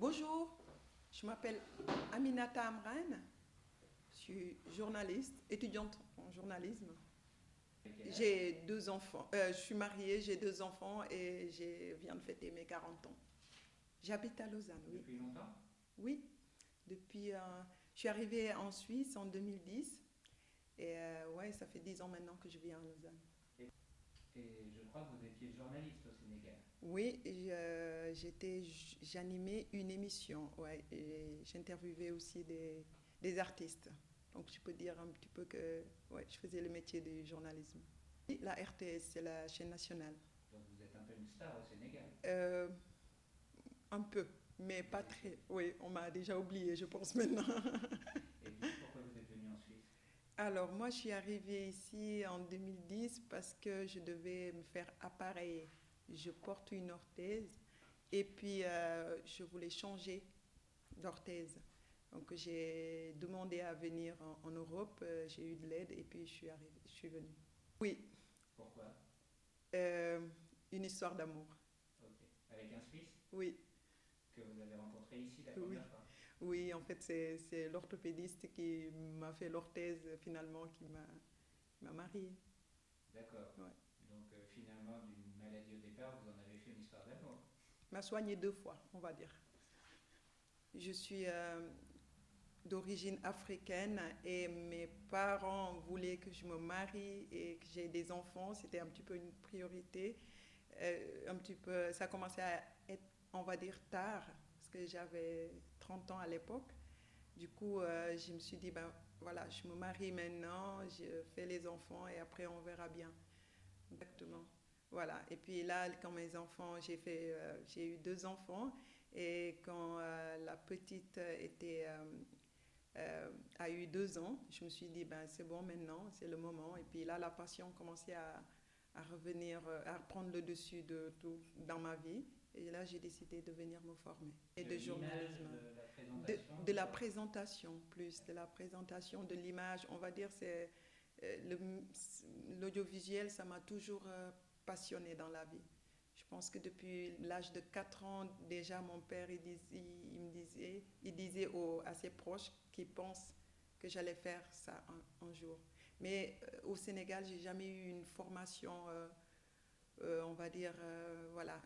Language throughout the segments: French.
Bonjour, je m'appelle Aminata Amran, je suis journaliste, étudiante en journalisme. J'ai deux enfants, je suis mariée, j'ai deux enfants et je viens de fêter mes 40 ans. J'habite à Lausanne, oui. Depuis longtemps? Oui, depuis, je suis arrivée en Suisse en 2010 et ouais, ça fait 10 ans maintenant que je vis en Lausanne. Et, et je crois que vous étiez journaliste au Sénégal. Oui, j'animais une émission, ouais, et j'interviewais aussi des artistes. Donc je peux dire un petit peu que ouais, je faisais le métier du journalisme. Et la RTS, c'est la chaîne nationale. Donc vous êtes un peu une star au Sénégal. Euh, un peu, mais pas Et, très. Oui, on m'a déjà oublié, je pense maintenant. et du coup, pourquoi vous êtes venu en Suisse? Alors moi, je suis arrivée ici en 2010 parce que je devais me faire appareiller. Je porte une orthèse et puis je voulais changer d'orthèse. Donc j'ai demandé à venir en Europe, j'ai eu de l'aide et puis je suis venue. Oui, Pourquoi? euh, une histoire d'amour. Ok. Avec un Suisse Oui, que vous avez rencontré ici la oui. première fois. Oui, en fait, c'est l'orthopédiste qui m'a fait l'orthèse finalement m'a mariée. D'accord. Ouais. Donc finalement, d'une maladie au départ, vous en avez fait une histoire d'amour. M'a soignée deux fois, on va dire. Je suis d'origine africaine et mes parents voulaient que je me marie et que j'ai des enfants. C'était un petit peu une priorité. Un petit peu, ça commençait à être, on va dire, tard, parce que j'avais 30 ans à l'époque. Du coup, je me suis dit, ben voilà, je me marie maintenant, je fais les enfants et après on verra bien. Exactement. Voilà. Et puis là, quand mes enfants, j'ai eu deux enfants et quand la petite a eu 2 ans, je me suis dit, ben c'est bon maintenant, c'est le moment. Et puis là, la passion commençait à revenir, à reprendre le dessus de tout dans ma vie. Et là, j'ai décidé de venir me former. Et De de l'image, journalisme. de la présentation, De de la quoi? présentation, plus de la présentation, de l'image. On va dire, c'est l'audiovisuel, ça m'a toujours passionné dans la vie. Je pense que depuis l'âge de 4 ans, déjà, mon père, il disait à ses proches qu'ils pensent que j'allais faire ça un jour. Mais au Sénégal, j'ai jamais eu une formation, on va dire, voilà,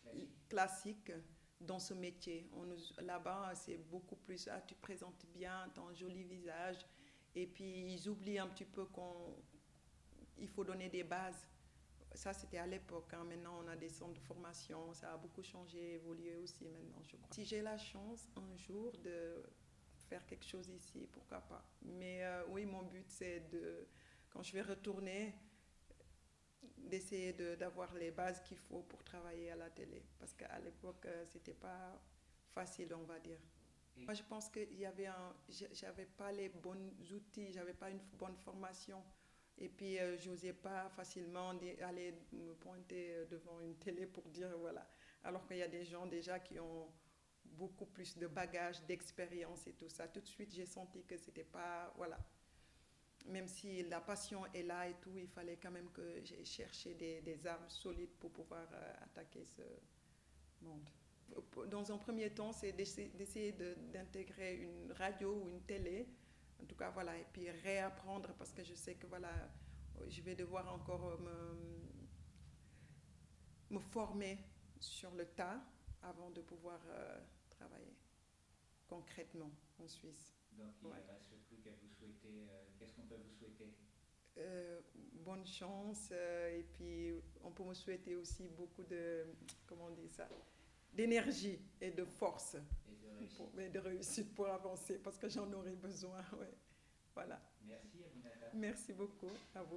Classique. classique dans ce métier. Là-bas, c'est beaucoup plus, ah, tu présentes bien ton joli visage. Et puis, ils oublient un petit peu qu'il faut donner des bases. Ça, c'était à l'époque. Hein. Maintenant, on a des centres de formation. Ça a beaucoup changé, évolué aussi maintenant, je crois. Si j'ai la chance un jour de faire quelque chose ici, pourquoi pas. Mais oui, mon but, c'est quand je vais retourner, d'essayer d'avoir les bases qu'il faut pour travailler à la télé. Parce qu'à l'époque, c'était pas facile, on va dire. Et Moi, je pense que j'avais pas les bons outils, j'avais pas une bonne formation. Et puis, j'osais pas facilement aller me pointer devant une télé pour dire voilà. Alors qu'il y a des gens déjà qui ont beaucoup plus de bagages, d'expérience et tout ça. Tout de suite, j'ai senti que c'était pas. Voilà. Même si la passion est là et tout, il fallait quand même que j'ai cherché des armes solides pour pouvoir attaquer ce monde. Dans un premier temps, c'est d'essayer d'intégrer une radio ou une télé, en tout cas, voilà, et puis réapprendre parce que je sais que, voilà, je vais devoir encore me former sur le tas avant de pouvoir travailler concrètement en Suisse. donc il ne Ouais. reste plus qu'à vous souhaiter. Qu'est-ce qu'on peut vous souhaiter? Bonne chance et puis on peut me souhaiter aussi beaucoup comment on dit ça, d'énergie et de force Et de réussite. de réussite pour avancer parce que j'en aurai besoin. Ouais. Voilà. Merci Aminata. Merci beaucoup à vous.